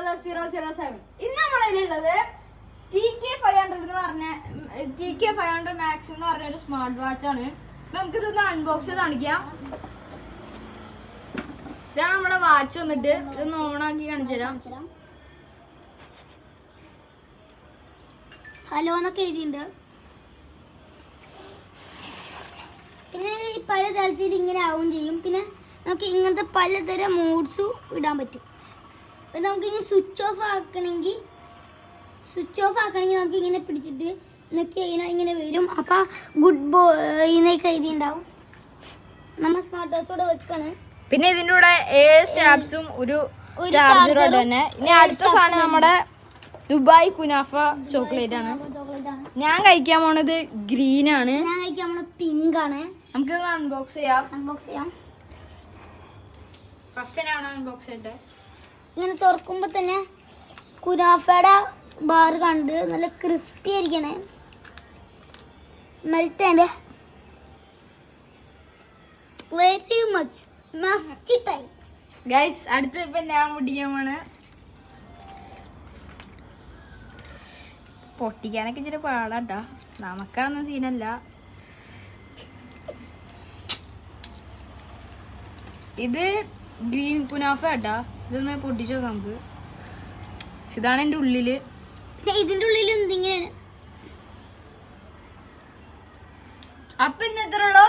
007. ഇന്ന് നമ്മളുള്ളത് TK500 എന്ന് പറഞ്ഞ TK500 Max എന്ന് പറഞ്ഞ ഒരു സ്മാർട്ട് വാച്ച് ആണ്. നമുക്ക് ഇതൊന്ന് അൺബോക്സ് ചെയ്ത് കാണിക്കാം. ഇതാണ് നമ്മുടെ വാച്ച് വന്നിട്ട്. ഇതൊന്ന് ഓൺ ആക്കി കാണിച്ചു തരാം. ഹലോ എന്നൊക്കെ എഴുതിയിട്ടുണ്ട്. പിന്നെ പലതരത്തിൽ ഇങ്ങനെ ആവുകയും ചെയ്യും. പിന്നെ നമുക്ക് ഇങ്ങനത്തെ പലതരം മോഡ്സും ഇടാൻ പറ്റും. പിന്നെ നമുക്ക് ഇനി സ്വിച്ച് ഓഫ് ആക്കണമെങ്കിൽ നമുക്ക് ഇങ്ങനെ പിടിച്ചിട്ട് നോക്കി കഴിഞ്ഞാൽ ഇങ്ങനെ വരും. അപ്പം ഗുഡ് ബോയ് എന്നൊക്കെ എഴുതിയിട്ടുണ്ടാവും. നമ്മൾ സ്മാർട്ട് വാച്ചോടെ വെക്കാണ്. പിന്നെ ഇതിന്റെ കൂടെ 7 സ്റ്റാപ്സും ഒരു ചാർജറോട് തന്നെ. ഇനി അടുത്ത സാധനം നമ്മുടെ ദുബായ് കുനാഫ ചോക്ലേറ്റ് ആണ്. ഞാൻ കഴിക്കാൻ പോണത് ഗ്രീൻ ആണ്. ഞാൻ കഴിക്കാൻ പോണത് പിങ്ക് ആണ്. നമുക്ക് അൺബോക്സ് ചെയ്യാം. ഫസ്റ്റ് ഞാൻ അൺബോക്സ് ചെയ്യട്ടെ. ഇങ്ങനെ തുറക്കുമ്പോ തന്നെ കുനാഫയുടെ ബാർ കണ്ട് നല്ല ക്രിസ്പി ആയിരിക്കണേ. Melt very much must time. Guys അടുത്ത് ഇപ്പൊ ഞാൻ പൊട്ടിക്കാൻ പോണ്. പൊട്ടിക്കാനൊക്കെ ഇച്ചിരി പാടാട്ടാ. നമുക്കൊന്നും സീനല്ല. ഇത് ഗ്രീൻ കുനാഫ കേട്ടാ. ഇതൊന്ന് പൊട്ടിച്ചു നോക്കാം നമുക്ക്. ഇതാണ് എന്റെ ഉള്ളില്. ഇതിന്റെ ഉള്ളിൽ എന്തിങ്ങനെയാണ്. അപ്പൊ ഇന്ന് എത്ര ഉള്ളൂ?